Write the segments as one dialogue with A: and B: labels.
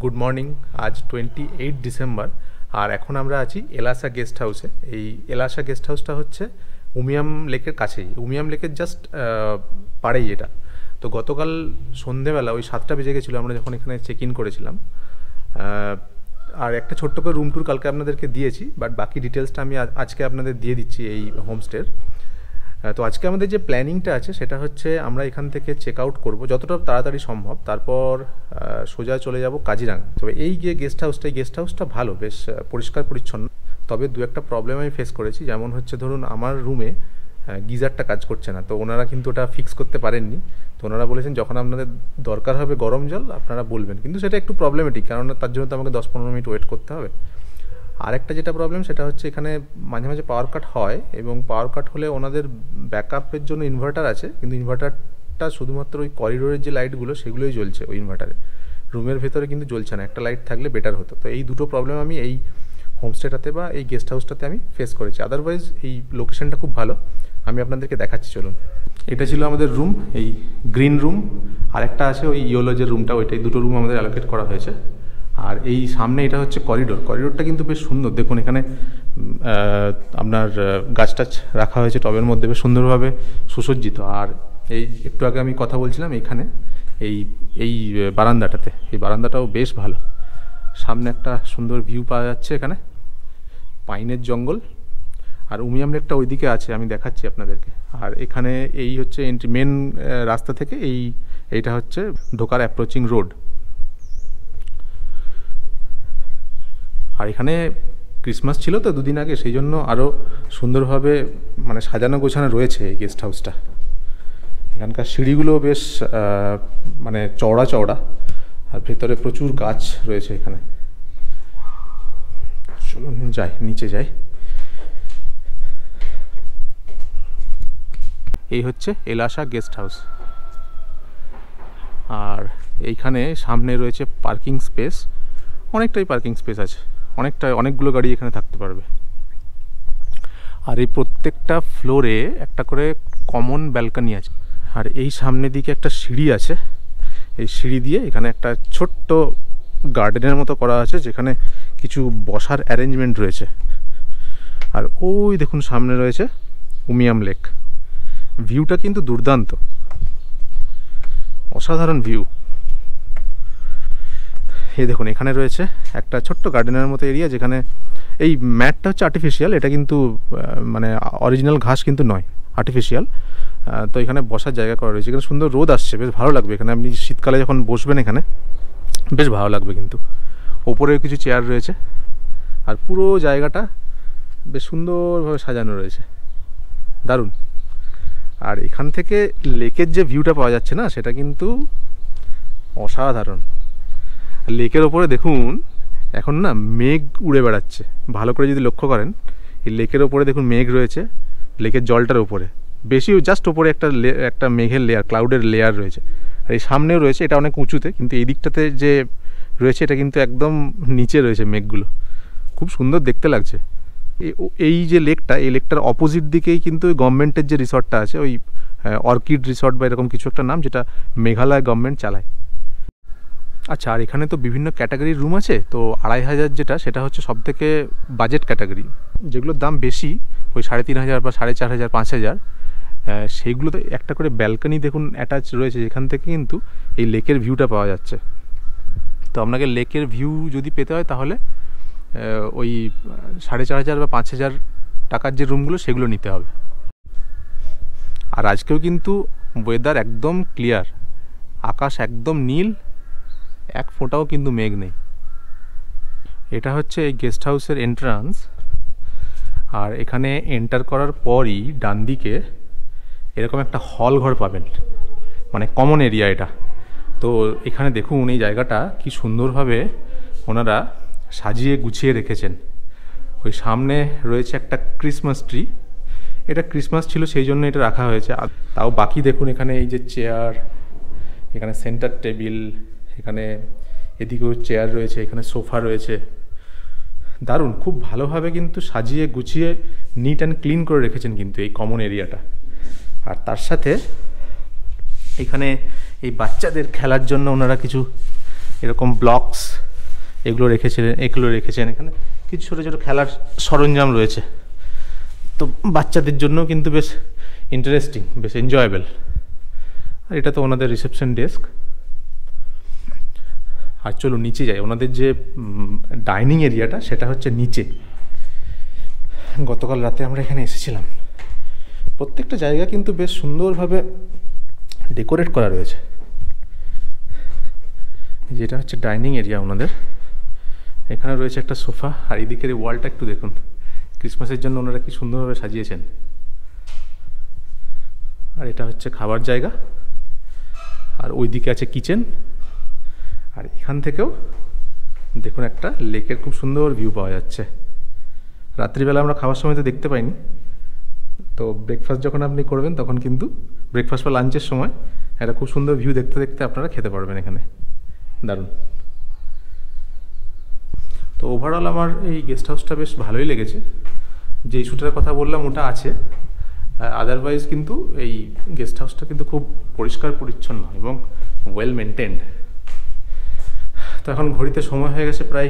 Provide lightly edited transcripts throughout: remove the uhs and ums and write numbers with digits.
A: Good morning. আজ 28 December, আর এখন আমরা আছি এলাসা গেস্ট হাউসে। এই এলাসা গেস্ট হাউসটা হচ্ছে উমিয়াম লেকের কাছেই, উমিয়াম লেকের জাস্ট পাড়েই এটা। তো গতকাল সন্ধেবেলা ওই 7টা বেজে গেছিলো আমরা যখন এখানে চেক ইন করেছিলাম। আর একটা ছোট্ট করে রুম ট্যুর কালকে আপনাদেরকে দিয়েছি, বাট বাকি ডিটেলসটা আমি আজকে আপনাদের দিয়ে দিচ্ছি এই হোমস্টের। তো আজকে আমাদের যে প্ল্যানিংটা আছে সেটা হচ্ছে আমরা এখান থেকে চেক আউট করবো যতটা তাড়াতাড়ি সম্ভব, তারপর সোজা চলে যাব কাজিরাঙা। তবে এই যে গেস্ট হাউসটা ভালো, বেশ পরিষ্কার পরিচ্ছন্ন। তবে দু একটা প্রবলেম আমি ফেস করেছি, যেমন হচ্ছে ধরুন আমার রুমে গিজারটা কাজ করছে না, তো ওনারা কিন্তু ওটা ফিক্স করতে পারেননি। তো ওনারা বলেছেন যখন আপনাদের দরকার হবে গরম জল আপনারা বলবেন, কিন্তু সেটা একটু প্রবলেমেটিক, কারণ তার জন্য তো আমাকে 10-15 মিনিট ওয়েট করতে হবে। আরেকটা যেটা প্রবলেম সেটা হচ্ছে এখানে মাঝে মাঝে পাওয়ার কাট হয়, এবং পাওয়ার কাট হলে ওনাদের ব্যাকআপের জন্য ইনভার্টার আছে, কিন্তু ইনভার্টারটা শুধুমাত্র ওই করিডোরের যে লাইটগুলো সেগুলোই জ্বলছে ওই ইনভার্টারে, রুমের ভেতরে কিন্তু জ্বলছে না। একটা লাইট থাকলে বেটার হতো। তো এই দুটো প্রবলেম আমি এই হোমস্টেটাতে বা এই গেস্ট হাউসটাতে আমি ফেস করেছি। আদারওয়াইজ এই লোকেশনটা খুব ভালো, আমি আপনাদেরকে দেখাচ্ছি চলুন। এটা ছিল আমাদের রুম, এই গ্রিন রুম, আর একটা আছে ওই ইয়েলো যে রুমটা, ওইটাই দুটো রুম আমাদের অ্যালোকেট করা হয়েছে। আর এই সামনে এটা হচ্ছে করিডোরটা কিন্তু বেশ সুন্দর। দেখুন এখানে আপনার গাছ টাছ রাখা হয়েছে টবের মধ্যে, বেশ সুন্দরভাবে সুসজ্জিত। আর এই একটু আগে আমি কথা বলছিলাম এইখানে এই এই বারান্দাটাতে, এই বারান্দাটাও বেশ ভালো। সামনে একটা সুন্দর ভিউ পাওয়া যাচ্ছে, এখানে পাইনের জঙ্গল, আর উমিয়াম লেকটা ওইদিকে আছে, আমি দেখাচ্ছি আপনাদেরকে। আর এখানে এই হচ্ছে এন্ট্রি, মেন রাস্তা থেকে এইটা হচ্ছে ঢোকার অ্যাপ্রোচিং রোড। আর এখানে ক্রিসমাস ছিল তো দুদিন আগে, সেই জন্য আরও সুন্দরভাবে মানে সাজানো গোছানো রয়েছে এই গেস্ট হাউসটা। এখানকার সিঁড়িগুলো বেশ মানে চওড়া, আর ভেতরে প্রচুর গাছ রয়েছে এখানে। চলুন যাই, নিচে যাই। এই হচ্ছে এলাসা গেস্ট হাউস, আর এইখানে সামনে রয়েছে পার্কিং স্পেস, অনেকটাই পার্কিং স্পেস আছে, অনেকগুলো গাড়ি এখানে থাকতে পারবে। আর এই প্রত্যেকটা ফ্লোরে একটা করে কমন ব্যালকনি আছে। আর এই সামনের দিকে একটা সিঁড়ি আছে, এই সিঁড়ি দিয়ে এখানে একটা ছোট্ট গার্ডেনের মতো করা আছে, যেখানে কিছু বসার অ্যারেঞ্জমেন্ট রয়েছে। আর ওই দেখুন সামনে রয়েছে উমিয়াম লেক, ভিউটা কিন্তু দুর্দান্ত, অসাধারণ ভিউ। এই দেখুন এখানে রয়েছে একটা ছোট্ট গার্ডেনের মতো এরিয়া, যেখানে এই ম্যাটটা হচ্ছে আর্টিফিশিয়াল, এটা কিন্তু মানে অরিজিনাল ঘাস কিন্তু নয়, আর্টিফিশিয়াল। তো এখানে বসার জায়গা করা রয়েছে, এখানে সুন্দর রোদ আসছে, বেশ ভালো লাগবে এখানে। আপনি শীতকালে যখন বসবেন এখানে বেশ ভালো লাগবে। কিন্তু ওপরেও কিছু চেয়ার রয়েছে, আর পুরো জায়গাটা বেশ সুন্দরভাবে সাজানো রয়েছে, দারুণ। আর এখান থেকে লেকের যে ভিউটা পাওয়া যাচ্ছে না, সেটা কিন্তু অসাধারণ। লেকের ওপরে দেখুন এখন না মেঘ উড়ে বেড়াচ্ছে, ভালো করে যদি লক্ষ্য করেন এই লেকের ওপরে দেখুন মেঘ রয়েছে, লেকের জলটার ওপরে বেশি, জাস্ট ওপরে একটা মেঘের লেয়ার, ক্লাউডের লেয়ার রয়েছে। আর এই সামনেও রয়েছে, এটা অনেক উঁচুতে, কিন্তু এই দিকটাতে যে রয়েছে এটা কিন্তু একদম নিচে রয়েছে মেঘগুলো, খুব সুন্দর দেখতে লাগছে। এই যে লেকটা, এই লেকটার অপোজিট দিকেই কিন্তু ওই গভর্নমেন্টের যে রিসর্টটা আছে, ওই অর্কিড রিসর্ট বা এরকম কিছু একটা নাম, যেটা মেঘালয় গভর্নমেন্ট চালায়। আচ্ছা, আর এখানে তো বিভিন্ন ক্যাটাগরির রুম আছে, তো 2500 যেটা, সেটা হচ্ছে সব থেকে বাজেট ক্যাটাগরি, যেগুলোর দাম বেশি, ওই 3500 বা 4500, 5000, সেইগুলোতে একটা করে ব্যালকনি দেখুন অ্যাটাচ রয়েছে, যেখান থেকে কিন্তু এই লেকের ভিউটা পাওয়া যাচ্ছে। তো আপনাকে লেকের ভিউ যদি পেতে হয় তাহলে ওই 4500 বা 5000 টাকার যে রুমগুলো সেগুলো নিতে হবে। আর আজকেও কিন্তু ওয়েদার একদম ক্লিয়ার, আকাশ একদম নীল, এক ফোঁটাও কিন্তু মেঘ নেই। এটা হচ্ছে এই গেস্ট হাউসের এন্ট্রান্স। আর এখানে এন্টার করার পরই ডান দিকে এরকম একটা হল ঘর পাবেন, মানে কমন এরিয়া এটা। তো এখানে দেখুন এই জায়গাটা কি সুন্দরভাবে ওনারা সাজিয়ে গুছিয়ে রেখেছেন। ওই সামনে রয়েছে একটা ক্রিসমাস ট্রি, এটা ক্রিসমাস ছিল সেই জন্য এটা রাখা হয়েছে। আর তাও বাকি দেখুন এখানে এই যে চেয়ার, এখানে সেন্টার টেবিল, এখানে এদিকেও চেয়ার রয়েছে, এখানে সোফা রয়েছে, দারুণ, খুব ভালোভাবে কিন্তু সাজিয়ে গুছিয়ে নিট অ্যান্ড ক্লিন করে রেখেছেন কিন্তু এই কমন এরিয়াটা। আর তার সাথে এখানে এই বাচ্চাদের খেলার জন্য ওনারা কিছু এরকম ব্লকস এগুলো রেখেছেন এখানে। কিছু ছোটো ছোটো খেলার সরঞ্জাম রয়েছে, তো বাচ্চাদের জন্য কিন্তু বেশ ইন্টারেস্টিং, বেশ এনজয়েবল। আর এটা তো ওনাদের রিসেপশন ডেস্ক। আর চলো নিচে যাই, ওনাদের যে ডাইনিং এরিয়াটা সেটা হচ্ছে নিচে। গতকাল রাতে আমরা এখানে এসেছিলাম। প্রত্যেকটা জায়গা কিন্তু বেশ সুন্দরভাবে ডেকোরেট করা রয়েছে। যেটা হচ্ছে ডাইনিং এরিয়া ওনাদের। এখানে রয়েছে একটা সোফা, আর এদিকের এই ওয়ালটা একটু দেখুন, ক্রিসমাসের জন্য ওনারা কি সুন্দরভাবে সাজিয়েছেন। আর এটা হচ্ছে খাবার জায়গা, আর ওইদিকে আছে কিচেন। আর এখান থেকেও দেখুন একটা লেকের খুব সুন্দর ভিউ পাওয়া যাচ্ছে। রাত্রিবেলা আমরা খাওয়ার সময় তো দেখতে পাইনি, তো ব্রেকফাস্ট যখন আপনি করবেন তখন কিন্তু ব্রেকফাস্ট বা লাঞ্চের সময় একটা খুব সুন্দর ভিউ দেখতে দেখতে আপনারা খেতে পারবেন এখানে। দারুণ। তো ওভারঅল আমার এই গেস্ট হাউসটা বেশ ভালোই লেগেছে। যে ইস্যুটার কথা বললাম ওটা আছে, আদারওয়াইজ কিন্তু এই গেস্ট হাউসটা কিন্তু খুব পরিষ্কার পরিচ্ছন্ন এবং ওয়েল মেনটেন্ড। তো এখন ঘড়িতে সময় হয়ে গেছে প্রায়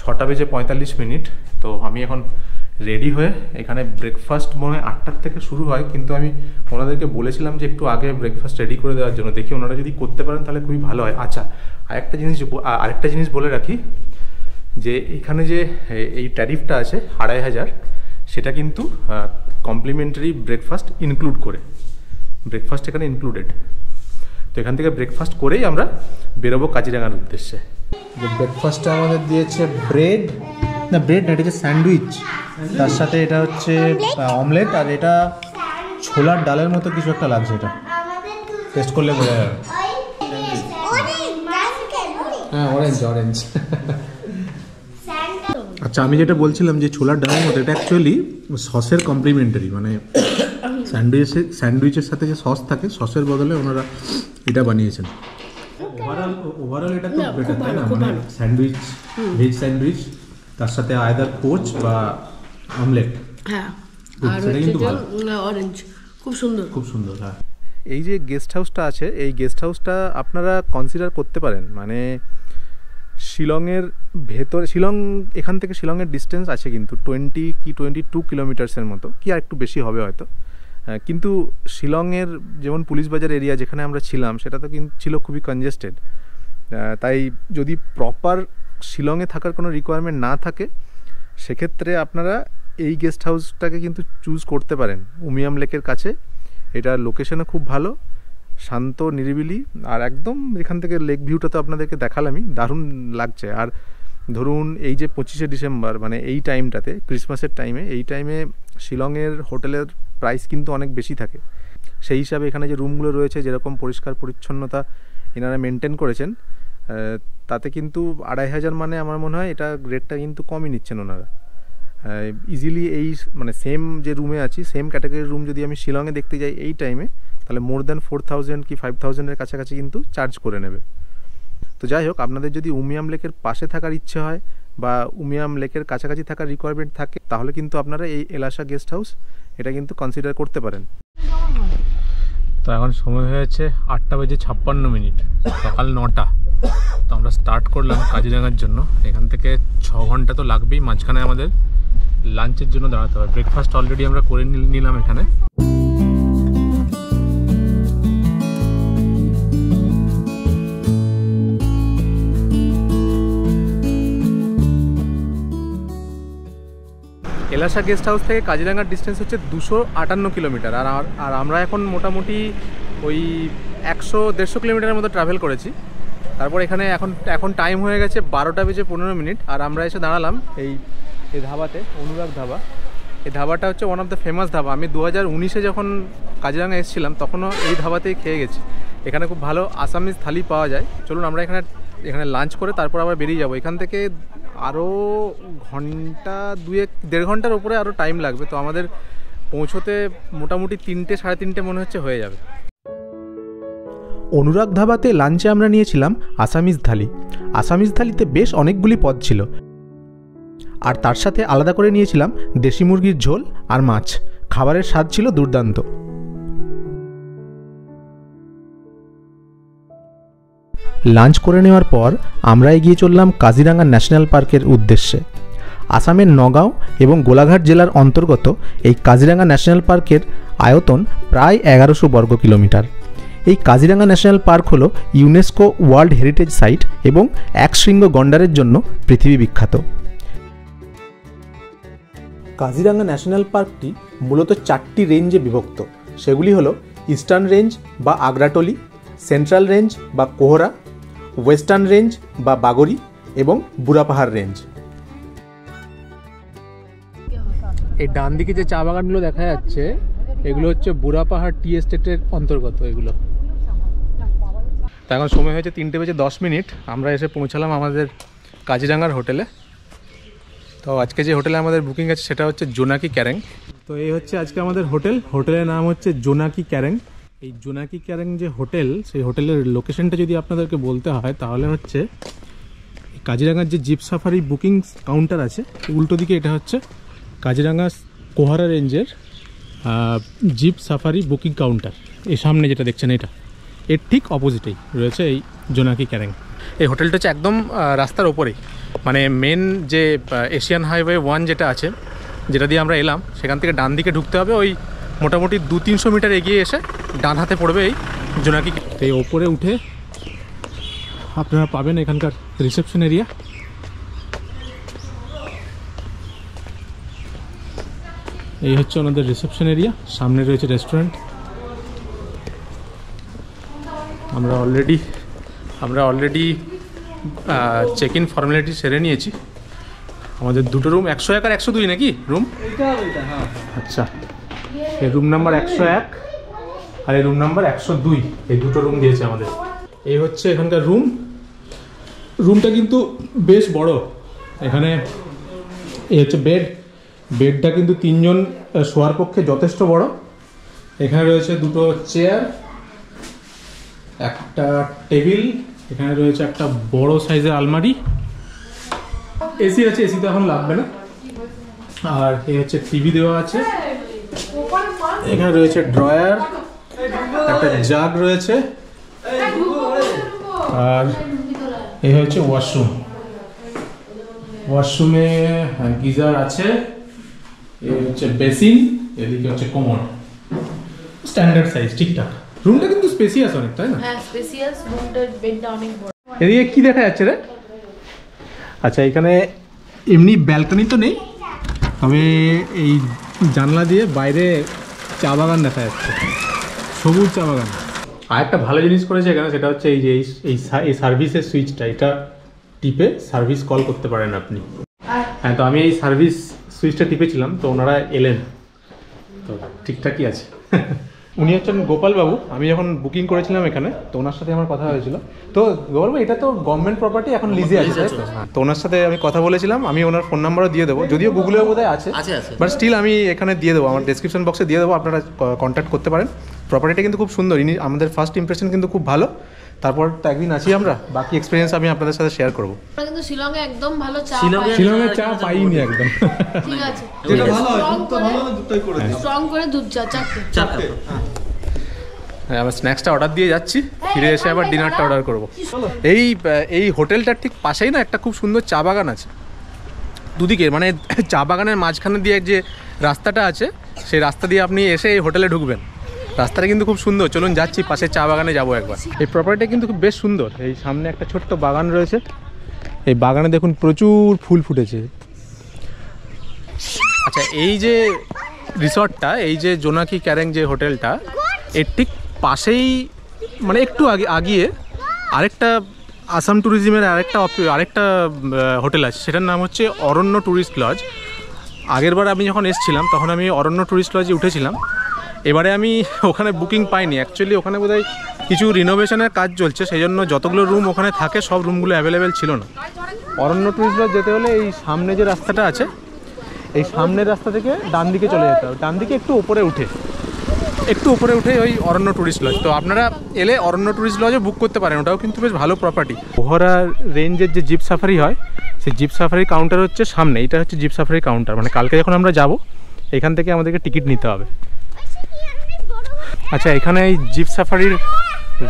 A: 6:45। তো আমি এখন রেডি হয়ে, এখানে ব্রেকফাস্ট মনে হয় 8টার থেকে শুরু হয়, কিন্তু আমি ওনাদেরকে বলেছিলাম যে একটু আগে ব্রেকফাস্ট রেডি করে দেওয়ার জন্য। দেখি ওনারা যদি করতে পারেন তাহলে খুবই ভালো হয়। আচ্ছা, আরেকটা জিনিস বলে রাখি, যে এখানে যে এই ট্যারিফটা আছে 2500, সেটা কিন্তু কমপ্লিমেন্টারি ব্রেকফাস্ট ইনক্লুড করে। ব্রেকফাস্ট এখানে ইনক্লুডেড। তো এখান থেকে ব্রেকফাস্ট করেই আমরা বেরোবো কাজিরাঙার উদ্দেশ্যে। যে ব্রেকফাস্টটা আমাদের দিয়েছে ব্রেড না এটা হচ্ছে স্যান্ডউইচ, তার সাথে এটা হচ্ছে অমলেট, আর এটা ছোলার ডালের মতো কিছু একটা লাগছে। এটা টেস্ট করলে বোঝা যাবে। হ্যাঁ, অরেঞ্জ। আচ্ছা, আমি যেটা বলছিলাম যে ছোলার ডালের মতো, এটা অ্যাকচুয়ালি সসের কমপ্লিমেন্টারি, মানে স্যান্ডউইচের সাথে যে সস থাকে, সসের বদলে ওনারা এটা বানিয়েছেন। ওভারঅল এটা খুব বেটার, তাই না? মানে স্যান্ডউইচ, ভেজ স্যান্ডউইচ, তার সাথে আয়দার পোচ বা অমলেট।
B: হ্যাঁ, আর সেটা কিন্তু অরেঞ্জ, খুব সুন্দর।
A: হ্যাঁ, এই যে গেস্ট হাউসটা আছে, এই গেস্ট হাউসটা আপনারা কনসিডার করতে পারেন। মানে শিলংয়ের ভেতর, শিলং এখান থেকে শিলংয়ের ডিস্টেন্স আছে কিন্তু 22 কিলোমিটার্সের মতো, কি আর একটু বেশি হবে হয়তো। কিন্তু শিলংয়ের যেমন পুলিশ বাজার এরিয়া যেখানে আমরা ছিলাম, সেটা তো কিন্তু ছিল খুবই কনজেস্টেড। তাই যদি প্রপার শিলংয়ে থাকার কোনো রিকোয়ারমেন্ট না থাকে, সেক্ষেত্রে আপনারা এই গেস্ট হাউসটাকে কিন্তু চুজ করতে পারেন। উমিয়াম লেকের কাছে, এটা লোকেশনও খুব ভালো, শান্ত নিরিবিলি, আর একদম এখান থেকে লেক ভিউটা তো আপনাদেরকে দেখালামই, দারুণ লাগছে। আর ধরুন এই যে 25শে ডিসেম্বর, মানে এই টাইমটাতে, ক্রিসমাসের টাইমে, এই টাইমে শিলংয়ের হোটেলের প্রাইস কিন্তু অনেক বেশি থাকে। সেই হিসাবে এখানে যে রুমগুলো রয়েছে, যেরকম পরিষ্কার পরিচ্ছন্নতা এনারা মেনটেন করেছেন, তাতে কিন্তু 2500 মানে আমার মনে হয় এটা রেটটা কিন্তু কমই নিচ্ছেন ওনারা। ইজিলি এই মানে সেম যে রুমে আছি, সেম ক্যাটাগরির রুম যদি আমি শিলংয়ে দেখতে যাই এই টাইমে, তাহলে মোর দ্যান 4000 কি 5000-এর কাছাকাছি কিন্তু চার্জ করে নেবে। তো যাই হোক, আপনাদের যদি উমিয়াম লেকের পাশে থাকার ইচ্ছে হয় বা উমিয়াম লেকের কাছাকাছি থাকার রিকোয়ারমেন্ট থাকে, তাহলে কিন্তু আপনারা এই এলাসা গেস্ট হাউস এটা কিন্তু কনসিডার করতে পারেন। তো এখন সময় হয়েছে 8:56, সকাল 9টা। তো আমরা স্টার্ট করলাম কাজিরাঙার জন্য। এখান থেকে 6 ঘন্টা তো লাগবেই, মাঝখানে আমাদের লাঞ্চের জন্য দাঁড়াতে হবে। ব্রেকফাস্ট অলরেডি আমরা করে নিলাম এখানে। এলাসা গেস্ট হাউস থেকে কাজিরাঙার ডিস্টেন্স হচ্ছে 258 কিলোমিটার। আর আমরা এখন মোটামুটি ওই 100-150 কিলোমিটারের মতো ট্রাভেল করেছি। তারপর এখানে এখন টাইম হয়ে গেছে 12:15। আর আমরা এসে দাঁড়ালাম এই ধাবাতে, অনুরাগ ধাবা। এই ধাবাটা হচ্ছে one of the famous dhaba. আমি 2019-এ যখন কাজিরাঙা এসেছিলাম তখনও এই ধাবাতেই খেয়ে গেছি। এখানে খুব ভালো আসামিজ থালি পাওয়া যায়। চলুন আমরা এখানে লাঞ্চ করে তারপর আবার বেরিয়ে যাব। এখান থেকে আরও ঘন্টা 2-1.5 ঘন্টার উপরে আরও টাইম লাগবে। তো আমাদের পৌঁছোতে মোটামুটি 3-3:30 মনে হচ্ছে হয়ে যাবে। অনুরাগ ধাবাতে লাঞ্চে আমরা নিয়েছিলাম আসামিজ থালি। আসামিজ থালিতে বেশ অনেকগুলি পদ ছিল, আর তার সাথে আলাদা করে নিয়েছিলাম দেশি মুরগির ঝোল আর মাছ। খাবারের স্বাদ ছিল দুর্দান্ত। লাঞ্চ করে নেওয়ার পর আমরা এগিয়ে চললাম কাজিরাঙ্গা ন্যাশনাল পার্কের উদ্দেশ্যে। আসামের নগাঁও এবং গোলাঘাট জেলার অন্তর্গত এই কাজিরাঙ্গা ন্যাশনাল পার্কের আয়তন প্রায় 1100 বর্গ কিলোমিটার। এই কাজিরাঙ্গা ন্যাশনাল পার্ক হলো ইউনেস্কো ওয়ার্ল্ড হেরিটেজ সাইট এবং একশৃঙ্গ গন্ডারের জন্য পৃথিবী বিখ্যাত। কাজিরাঙ্গা ন্যাশনাল পার্কটি মূলত 4টি রেঞ্জে বিভক্ত। সেগুলি হলো ইস্টার্ন রেঞ্জ বা আগ্রাটলি, সেন্ট্রাল রেঞ্জ বা কোহরা, ওয়েস্টার্ন রেঞ্জ বা বাগরি এবং বুড়াপাহাড় রেঞ্জ। এই ডান দিকে যে চা বাগানগুলো দেখা যাচ্ছে এগুলো হচ্ছে বুড়াপাহাড় টি এস্টেটের অন্তর্গত এগুলো। তো এখন সময় হয়েছে 3:10। আমরা এসে পৌঁছালাম আমাদের কাজিরাঙ্গার হোটেলে। তো আজকে যে হোটেলে আমাদের বুকিং আছে সেটা হচ্ছে জোনাকি ক্যারেং। তো এই হচ্ছে আজকে আমাদের হোটেলের নাম হচ্ছে জোনাকি ক্যারেং। এই জোনাকি ক্যারেং যে হোটেল, সেই হোটেলের লোকেশনটা যদি আপনাদেরকে বলতে হয় তাহলে হচ্ছে কাজিরাঙ্গার যে জিপ সাফারি বুকিং কাউন্টার আছে উল্টো দিকে, এটা হচ্ছে কাজিরাঙ্গা কোহারা রেঞ্জের জিপ সাফারি বুকিং কাউন্টার। এই সামনে যেটা দেখছেন এটা, এর ঠিক অপোজিটেই রয়েছে এই জোনাকি ক্যারেং। এই হোটেলটা হচ্ছে একদম রাস্তার ওপরেই, মানে মেন যে এশিয়ান হাইওয়ে 1 যেটা আছে, যেটা দিয়ে আমরা এলাম, সেখান থেকে ডান দিকে ঢুকতে হবে। ওই মোটামুটি 200-300 মিটার এগিয়ে এসে ডান হাতে পড়বে এই জোনাকি। এই ওপরে উঠে আপনারা পাবেন এখানকার রিসেপশন এরিয়া। এই হচ্ছে ওনাদের রিসেপশন এরিয়া, সামনে রয়েছে রেস্টুরেন্ট। আমরা অলরেডি চেক ইন ফর্মালিটি সেরে নিয়েছি। আমাদের দুটো রুম, 101 আর 102 নাকি রুম? আচ্ছা, এই রুম নাম্বার 101 আর এই রুম নাম্বার 102, এই দুটো রুম দিয়েছে আমাদের। এই হচ্ছে এখানকার রুমটা কিন্তু বেশ বড়। এখানে এই হচ্ছে বেডটা কিন্তু 3 জন শোয়ার পক্ষে যথেষ্ট বড়। এখানে রয়েছে দুটো চেয়ার, একটা টেবিল, এখানে রয়েছে একটা বড় সাইজের আলমারি, এসি আছে, এসি তো এখন লাগবে না। আর এই হচ্ছে টিভি দেওয়া আছে, এখানে রয়েছে ড্রয়ার, একটা জাগ রয়েছে, আর এই হচ্ছে ওয়াশরুমে গিজার আছে, এই হচ্ছে বেসিন, এদিকে হচ্ছে কোমোড, স্ট্যান্ডার্ড সাইজ, ঠিকঠাক। রুমটা কিন্তু স্পেসিয়াস অনেক, তাই না?
B: হ্যাঁ, স্পেসিয়াস, রুমটার বেডটা অনেক বড়।
A: এদিকে কি দেখা যাচ্ছে রে? আচ্ছা, এখানে এমনি ব্যালকনি তো নেই, তবে এই জানলা দিয়ে বাইরে চা বাগান দেখা যাচ্ছে, সবুজ চা বাগান। আর একটা ভালো জিনিস করেছে এখানে, সেটা হচ্ছে এই যে এই সার্ভিসের সুইচটা, এটা টিপে সার্ভিস কল করতে পারেন আপনি। হ্যাঁ, তো আমি এই সার্ভিস সুইচটা টিপেছিলাম, তো ওনারা এলেন, তো ঠিকঠাকই আছে। উনি হচ্ছেন গোপাল বাবু। আমি যখন বুকিং করেছিলাম এখানে, তো ওনার সাথে আমার কথা হয়েছিল। তো গোপাল বাবু, এটা তো গভর্নমেন্ট প্রপার্টি, এখন লিজে আছে, তাই তো? তো ওনার সাথে আমি কথা বলেছিলাম, আমি ওনার ফোন নাম্বারও দিয়ে দেবো, যদিও গুগলেও বোধহয় আছে, বাট স্টিল আমি এখানে দিয়ে দেবো, আমার ডেসক্রিপশন বক্সে দিয়ে দেবো, আপনারা কন্ট্যাক্ট করতে পারেন। প্রপার্টিটা কিন্তু খুব সুন্দর, আমাদের ফার্স্ট ইমপ্রেশন কিন্তু খুব ভালো। তারপর তো একদিন আছি আমরা, বাকি এক্সপিরিয়েন্স আমি আপনাদের সাথে শেয়ার করবো।
B: কিন্তু শিলংয়ে একদম ভালো চা,
A: শিলংয়ে চা পাইনি একদম।
B: ঠিক আছে,
C: যেটা ভালো হয় দুধ তো ভালো না, দুধটাই করে দিই,
B: স্ট্রং করে দুধ চা, চারটে।
A: আমরা স্ন্যাক্সটা অর্ডার দিয়ে যাচ্ছি, ফিরে এসে আবার ডিনারটা অর্ডার করবো। এই হোটেলটার ঠিক পাশেই না একটা খুব সুন্দর চা বাগান আছে, দুদিকে, মানে চা বাগানের মাঝখানে দিয়ে যে রাস্তাটা আছে, সেই রাস্তা দিয়ে আপনি এসে এই হোটেলে ঢুকবেন। রাস্তাটা কিন্তু খুব সুন্দর, চলুন যাচ্ছি, পাশে চা বাগানে যাবো একবার। এই প্রপার্টিটা কিন্তু খুব বেশ সুন্দর। এই সামনে একটা ছোট্ট বাগান রয়েছে, এই বাগানে দেখুন প্রচুর ফুল ফুটেছে। আচ্ছা, এই যে রিসর্টটা, এই যে জোনাকি ক্যারেং যে হোটেলটা, এর ঠিক পাশেই, মানে একটু আগিয়ে আরেকটা আসাম ট্যুরিজমের আরেকটা হোটেল আছে, সেটার নাম হচ্ছে অরণ্য ট্যুরিস্ট লজ। আগেরবার আমি যখন এসেছিলাম তখন আমি অরণ্য ট্যুরিস্ট লজে উঠেছিলাম, এবারে আমি ওখানে বুকিং পাইনি। অ্যাকচুয়ালি ওখানে বোধহয় কিছু রিনোভেশনের কাজ চলছে, সেই জন্য যতগুলো রুম ওখানে থাকে সব রুমগুলো অ্যাভেলেবেল ছিল না। অরণ্য ট্যুরিস্ট লজ যেতে হলে এই সামনে যে রাস্তাটা আছে, এই সামনের রাস্তা থেকে ডান দিকে চলে যেতে হবে, ডান দিকে একটু উপরে উঠে ওই অরণ্য ট্যুরিস্ট লজ। তো আপনারা এলে অরণ্য ট্যুরিস্ট লজে বুক করতে পারেন, ওটাও কিন্তু বেশ ভালো প্রপার্টি। কোহরা রেঞ্জের যে জিপ সাফারি হয়, সেই জিপ সাফারি কাউন্টার হচ্ছে সামনে, এটা হচ্ছে জিপ সাফারি কাউন্টার। মানে কালকে যখন আমরা যাব, এখান থেকে আমাদেরকে টিকিট নিতে হবে। আচ্ছা, এখানে এই জিপ সাফারির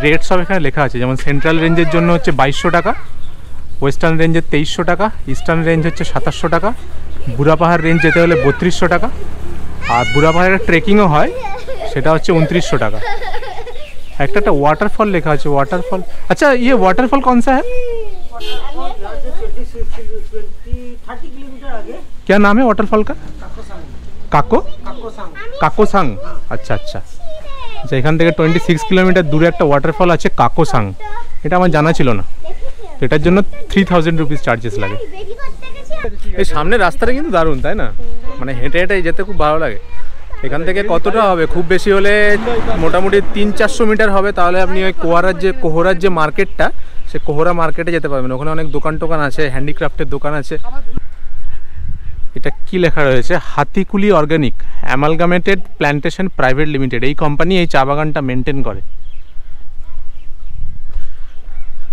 A: রেট সব এখানে লেখা আছে, যেমন সেন্ট্রাল রেঞ্জের জন্য হচ্ছে 2200 টাকা, ওয়েস্টার্ন রেঞ্জের 2300 টাকা, ইস্টার্ন রেঞ্জ হচ্ছে 2700 টাকা, বুড়া পাহাড় রেঞ্জ যেতে হলে 3200 টাকা, আর বুড়া পাহাড়ের ট্রেকিংও হয় সেটা হচ্ছে 2900 টাকা। একটা ওয়াটারফল লেখা আছে, ওয়াটারফল। আচ্ছা ये वाटरफॉल कौन सा है?
D: 30 किलोमीटर आगे
A: क्या नाम है वाटरफॉल का? কাকোসাং। আচ্ছা আচ্ছা আচ্ছা, এখান থেকে 26 কিলোমিটার দূরে একটা ওয়াটারফল আছে কাকোসাং, এটা আমার জানা ছিল না। তো এটার জন্য 3000 রুপিস চার্জেস লাগে। এই সামনের রাস্তাটা কিন্তু দারুণ, তাই না? মানে হেঁটে হেঁটে যেতে খুব ভালো লাগে। এখান থেকে কতটা হবে, খুব বেশি হলে মোটামুটি 300-400 মিটার হবে, তাহলে আপনি ওই কোহরার যে মার্কেটটা, সে কোহরা মার্কেটে যেতে পারবেন। ওখানে অনেক দোকান টোকান আছে, হ্যান্ডিক্রাফটের দোকান আছে। এটা কি লেখা রয়েছে? হাতিকুলি অর্গানিক অ্যামালগামেটেড প্ল্যান্টেশন প্রাইভেট লিমিটেড, এই কোম্পানি এই চা বাগানটা মেনটেন করে।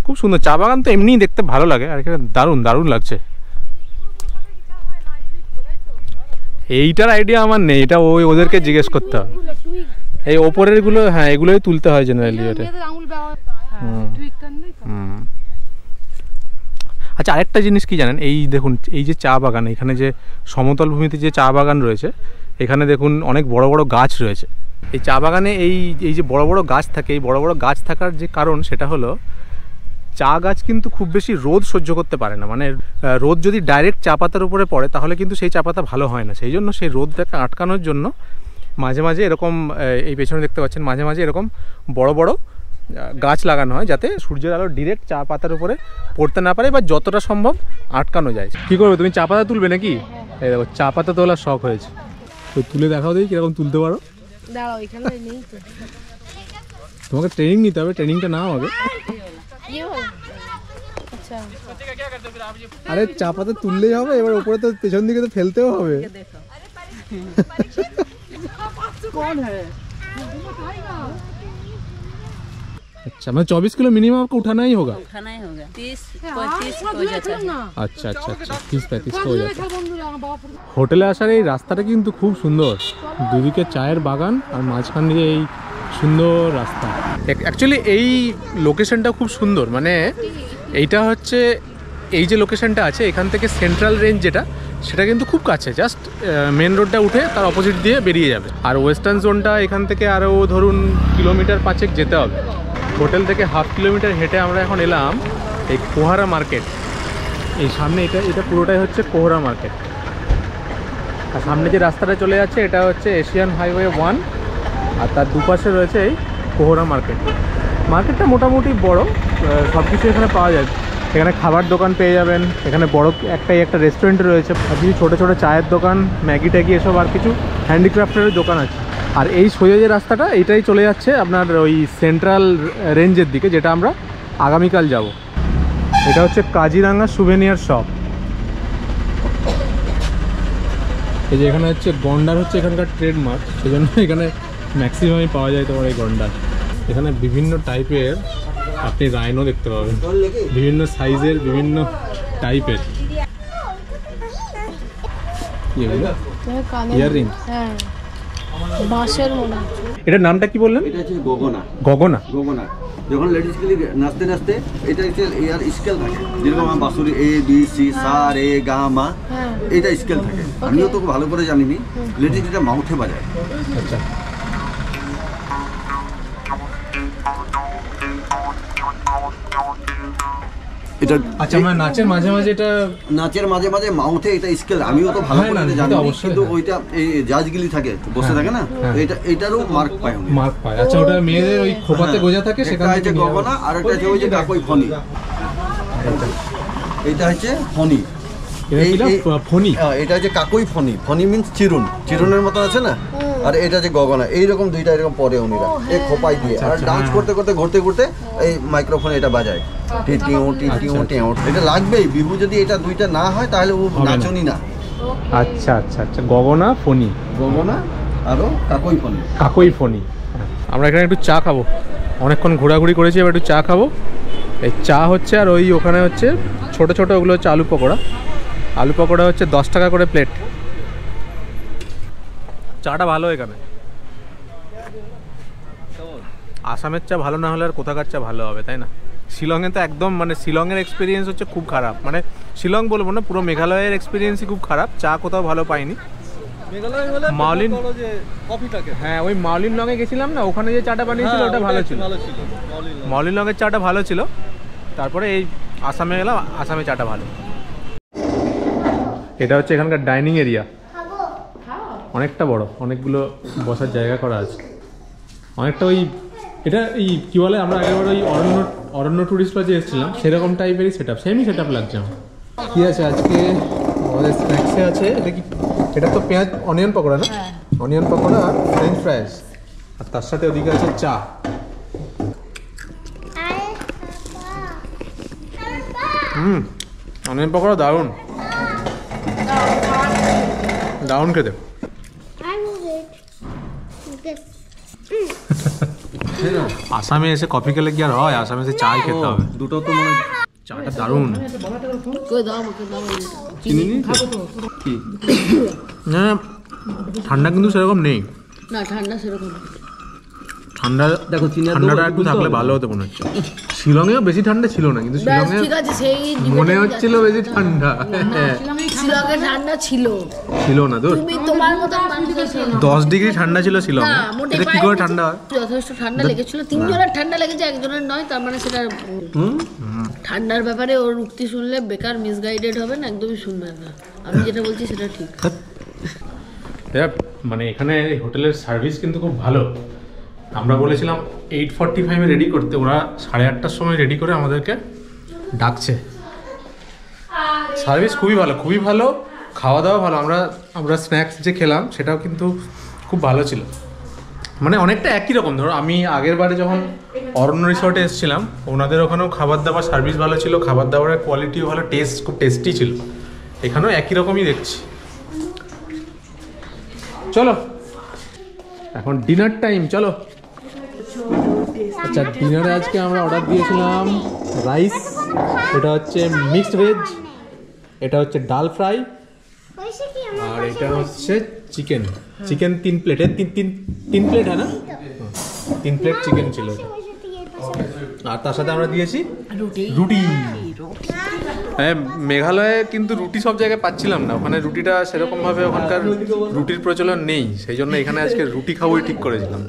A: খুব সুন্দর চা বাগান, তো এমনিই দেখতে ভালো লাগে, আর এখানে দারুণ দারুণ লাগছে। এইটার আইডিয়া আমার নেই, এটা ওদেরকে জিজ্ঞেস করতে হবে। এই ওপরের গুলো, হ্যাঁ এগুলোই তুলতে হয় জেনারেলি। এটা আচ্ছা, আরেকটা জিনিস কি জানেন, এই দেখুন এই যে চা বাগান, এখানে যে সমতল ভূমিতে যে চা বাগান রয়েছে, এখানে দেখুন অনেক বড় বড় গাছ রয়েছে। এই চা বাগানে এই যে বড় বড় গাছ থাকে, এই বড় বড় গাছ থাকার যে কারণ সেটা হলো চা গাছ কিন্তু খুব বেশি রোদ সহ্য করতে পারে না। মানে রোদ যদি ডাইরেক্ট চা পাতার উপরে পড়ে তাহলে কিন্তু সেই চা পাতা ভালো হয় না। সেই জন্য সেই রোদটাকে আটকানোর জন্য মাঝে মাঝে এরকম, এই পেছনে দেখতে পাচ্ছেন, মাঝে মাঝে এরকম বড় বড় গাছ লাগানো হয়, যাতে সূর্যের আলো ডিরেক্ট চা পাতার উপরে পড়তে না পারে, বা যতটা সম্ভব আটকানো যায়। কি করবে তুমি, চা পাতা তুলবে নাকি? এই দেখো চা পাতা তোলার শখ হয়েছে, তো তুলে দেখাও দেখি কিরকম তুলতে পারো। তোমাকে ট্রেনিং নিতে হবে, ট্রেনিংটা নাও আগে। আরে চা পাতা তুললেই হবে, এবার উপরে তো পেছন দিকে তো ফেলতেও হবে। अच्छा, मतलब 24 किलो मिनिमम आपको उठाना ही होगा?
E: 30-35 हो जाता है।
A: अच्छा अच्छा अच्छा, 30-35 हो जाता है। হোটেলে আসার এই রাস্তাটা কিন্তু খুব সুন্দর, দুদিকে চায়ের বাগান আর মাঝখান দিয়ে এই সুন্দর রাস্তা। অ্যাকচুয়ালি এই লোকেশনটা খুব সুন্দর, মানে এইটা হচ্ছে এই যে লোকেশনটা আছে, এখান থেকে সেন্ট্রাল রেঞ্জ যেটা, সেটা কিন্তু খুব কাছে, জাস্ট মেন রোডটা উঠে তার অপোজিট দিয়ে বেরিয়ে যাবে। আর ওয়েস্টার্ন জোনটা এখান থেকে আরও ধরুন কিলোমিটার 5 যেতে হবে। হোটেল থেকে 1/2 কিলোমিটার হেঁটে আমরা এখন এলাম এই কোহারা মার্কেট। এই সামনে এটা পুরোটাই হচ্ছে কোহরা মার্কেট। আর সামনে যে রাস্তাটা চলে যাচ্ছে এটা হচ্ছে এশিয়ান হাইওয়ে 1, আর তার দুপাশে রয়েছে এই কোহরা মার্কেট। মার্কেটটা মোটামুটি বড়, সব কিছু এখানে পাওয়া যায়। এখানে খাবার দোকান পেয়ে যাবেন, এখানে বড় একটা রেস্টুরেন্ট রয়েছে, আর কিছু ছোটো ছোটো চায়ের দোকান, ম্যাগি ট্যাগি এসব, আর কিছু হ্যান্ডিক্রাফটের দোকান আছে। আর এই সোজা যে রাস্তাটা, এটাই চলে যাচ্ছে আপনার ওই সেন্ট্রাল রেঞ্জের দিকে, যেটা আমরা আগামীকাল যাব। এটা হচ্ছে কাজিরাঙ্গা সুভেনিয়ার শপ। এই যে এখানে হচ্ছে গন্ডার হচ্ছে এখানকার ট্রেডমার্ক, সেজন্য এখানে ম্যাক্সিমামই পাওয়া যায় তোমার এই গন্ডার। এখানে বিভিন্ন টাইপের আপনি রাইনও দেখতে পাবেন, বিভিন্ন সাইজের, বিভিন্ন টাইপের। ইয়াররিং,
B: হ্যাঁ বাঁশের মনে হচ্ছে।
A: এটার নামটা কি বললেন?
F: এটা হচ্ছে গগনা।
A: গগনা,
F: গগনা যখন লেডিস গুলি নাচতে নাচতে এটা হচ্ছে এর স্কেল থাকে, যেরকম আমার বাঁশুরি A B C সা রে গা মা, এটা স্কেল থাকে। আমিও তো ভালো করে জানিনি, লেডিস এটা মাউথে বাজায়।
A: আচ্ছা
F: এটা
A: আচ্ছা, আমরা নাচের মাঝে মাঝে এটা
F: নাচের মাঝে মাঝে মাউথে এটা স্কেল, আমিও তো ভালো করে জানি, কিন্তু ওইটা এই জাজগুলি থাকে বসে থাকে না, এটা এটারও মার্ক পায়,
A: মার্ক পায়। আচ্ছা, ওটা মেয়েদের ওই খোপাতে গোজা থাকে, সেখানে
F: হচ্ছে গগনা, আর এটা হচ্ছে ওই যে কাকই ফনি। এটা হচ্ছে ফনি,
A: ফনি।
F: এটা হচ্ছে কাকই ফনি। ফনি মিন্স চিরুন, চিরুনের মতো আছে না, আর এটা হচ্ছে গগনা। এইরকম দুইটা এরকম পরে উনিরা এই খোপাই দিয়ে, আর ডান্স করতে করতে ঘুরতে ঘুরতে এই মাইক্রোফোনে এটা বাজায়, টিটিও টিটিও টিও। এটা লাগবেই, বিহু যদি এটা দুইটা না হয় তাহলে ও নাচনি না।
A: আচ্ছা আচ্ছা আচ্ছা, গগনা ফনি,
F: গগনা আরও কাকই ফনি।
A: কাকই ফনি। আমরা এখানে একটু চা খাবো, অনেকক্ষণ ঘোরাঘুরি করেছি, এবার একটু চা খাবো। এই চা হচ্ছে, আর ওই ওখানে হচ্ছে ছোটো ছোটো ওগুলো হচ্ছে আলু পকোড়া। আলু পকোড়া হচ্ছে 10 টাকা করে প্লেট। চাটা ভালো এখানে। আসামের চা ভালো না হলে আর কোথাকার চা ভালো হবে, তাই না? শিলংয়ে তো একদম মানে শিলংয়ের এক্সপিরিয়েন্স হচ্ছে খুব খারাপ, মানে শিলং বলবো না, পুরো মেঘালয়ের এক্সপিরিয়েন্সই খুব খারাপ, চা কোথাও ভালো পাইনি।
C: মেঘালয় হলে
A: মাউলিন
C: বড় যে কফিটাকে,
A: হ্যাঁ ওই মাউলিন লংয়ে গেছিলাম না, ওখানে যে চাটা বানিয়েছিল ওটা ভালো ছিল, মাউলিন লংয়ের চাটা ভালো ছিল। তারপরে এই আসামে গেলাম, আসামে চাটা ভালো। এটা হচ্ছে এখানকার ডাইনিং এরিয়া, অনেকটা বড়, অনেকগুলো বসার জায়গা করা আছে, অনেকটা ওই এটা এই কী বলে আমরা আগেবার ওই অরণ্য টুরিস্ট লজে এসেছিলাম সেরকম টাইপেরই সেট আপ, সেমই সেট আপ লাগছে আমার। কী আছে আজকে আমাদের স্ন্যাক্সে আছে, এটা কি, এটা তো পেঁয়াজ অনিয়ন পকোড়া না? অনিয়ন পকোড়া আর ফ্রেঞ্চ ফ্রাইস, আর তার সাথে ওদিকে আছে চা। অনিয়ন পকোড়া দারুণ, দারুণ খেতে। আসামে এসে কফি খেলে কি আর হয়, আসামে এসে চাই খেতে হবে।
C: দুটো তো মানে
A: চাটা দারুণ।
C: চিনি নি কি
A: না ঠান্ডা কিন্তু সেরকম নেই,
B: না ঠান্ডা সেরকম
A: ঠান্ডা
C: দেখো চিনি
A: ঠান্ডাটা একটু থাকলে ভালো হতো মনে হচ্ছে। শিলংয়েও বেশি ঠান্ডা ছিল না, কিন্তু
B: ব্যাস
A: শিলংয়ে
B: ঠিক আছে, সেই
A: মনে হচ্ছিল বেশি ঠান্ডা।
B: শিলংয়ে ঠান্ডা ছিল,
A: ছিল না তো,
B: তুমি তোমার মতো মানুষের ছিল
A: 10 ডিগ্রি ঠান্ডা ছিল শিলংয়ে।
B: না, মোটেই
A: এটা কি করে ঠান্ডা হয়?
B: যথেষ্ট ঠান্ডা লেগেছিল, তিনজনের ঠান্ডা লেগেছে, একজনের নয়, তার মানে সেটা ঠান্ডার ব্যাপারে ওর উক্তি শুনলে বেকার মিসগাইডেড হবেন, একদমই শুনবেন না। আমি যেটা বলছি সেটা ঠিক।
A: মানে এখানে হোটেলের সার্ভিস কিন্তু খুব ভালো। আমরা বলেছিলাম 8:45 রেডি করতে, ওরা 8:30টার সময় রেডি করে আমাদেরকে ডাকছে। সার্ভিস খুবই ভালো, খুবই ভালো, খাওয়া দাওয়া ভালো। আমরা স্ন্যাক্স যে খেলাম সেটাও কিন্তু খুব ভালো ছিল, মানে অনেকটা একই রকম। ধরো আমি আগের বারে যখন অরণ্য রিসর্টে এসেছিলাম, ওনাদের ওখানেও খাবার দাবার সার্ভিস ভালো ছিল, খাবার দাবারের কোয়ালিটিও ভালো, টেস্ট খুব টেস্টি ছিল। এখানেও একই রকমই দেখছি। চলো এখন ডিনার টাইম, চলো। আচ্ছা, ডিনারে আজকে আমরা অর্ডার দিয়েছিলাম রাইস, এটা হচ্ছে মিক্সড ভেজ, এটা হচ্ছে ডাল ফ্রাই, আর এটা হচ্ছে চিকেন। 3 প্লেটের 3 প্লেট, হ্যাঁ না, 3 প্লেট চিকেন ছিল। আর তার সাথে আমরা দিয়েছি রুটি। হ্যাঁ, মেঘালয়ে কিন্তু রুটি সব জায়গায় পাচ্ছিলাম না, ওখানে রুটিটা সেরকমভাবে ওখানকার রুটির প্রচলন নেই, সেই জন্য এখানে আজকে রুটি খাবোই ঠিক করেছিলাম।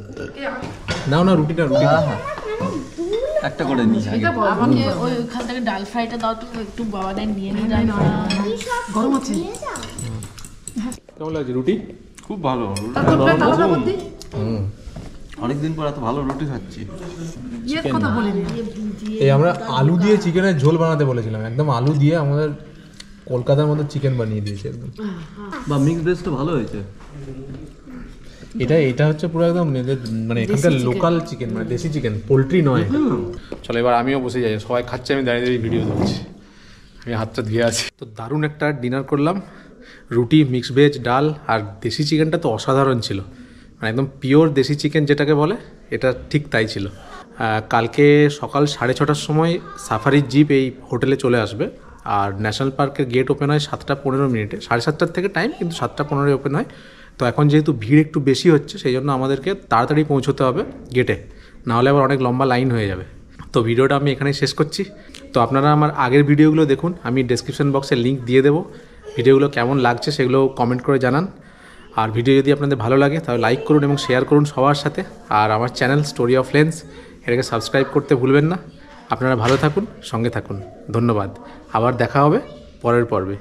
A: নাও না রুটিটা, রুটি
C: একটা করে নিই আগে।
B: আমাকে ওইখান থেকে ডাল ফ্রাইটা দাও তো একটু, বাবাদের নিয়ে নিয়ে যান, গরম আছে।
A: কেমন লাগছে রুটি?
C: খুব ভালো, অনেকদিন পর এত ভালো রুটি খাচ্ছি।
A: এই আমরা আলু দিয়ে চিকেনের ঝোল বানাতে বলেছিলাম, একদম আলু দিয়ে আমাদের কলকাতার মতো চিকেন বানিয়ে দিয়েছে একদম।
C: বা মিক্স ভেজ তো ভালো হয়েছে।
A: এটা হচ্ছে পুরো একদম মানে এখানকার লোকাল চিকেন, মানে দেশি চিকেন, পোলট্রি নয়। চলো এবার আমিও বসে যাই, সবাই খাচ্ছে, আমি দাঁড়িয়ে দাঁড়িয়ে ভিডিও দিচ্ছি, আমি হাতটা ধুয়ে আছি। তো দারুণ একটা ডিনার করলাম, রুটি, মিক্স ভেজ, ডাল, আর দেশি চিকেনটা তো অসাধারণ ছিল, মানে একদম পিওর দেশি চিকেন যেটাকে বলে, এটা ঠিক তাই ছিল। কালকে সকাল 6:30টার সময় সাফারি জিপ এই হোটেলে চলে আসবে, আর ন্যাশনাল পার্কের গেট ওপেন হয় 7:15, 7:30 থেকে টাইম, কিন্তু 7:15 ওপেন হয়। তো এখন যেহেতু ভিড় একটু বেশি হচ্ছে, সেই জন্য আমাদেরকে তাড়াতাড়ি পৌঁছতে হবে গেটে, নাহলে আবার অনেক লম্বা লাইন হয়ে যাবে। তো ভিডিওটা আমি এখানেই শেষ করছি। তো আপনারা আমার আগের ভিডিওগুলো দেখুন, আমি ডেসক্রিপশন বক্সে লিঙ্ক দিয়ে দেবো। ভিডিওগুলো কেমন লাগছে সেগুলো কমেন্ট করে জানান, আর ভিডিও যদি আপনাদের ভালো লাগে তাহলে লাইক করুন এবং শেয়ার করুন সবার সাথে। আর আমার চ্যানেল স্টোরি অফ লেন্স, এটাকে সাবস্ক্রাইব করতে ভুলবেন না। আপনারা ভালো থাকুন, সঙ্গে থাকুন, ধন্যবাদ। আবার দেখা হবে পরের পর্বে।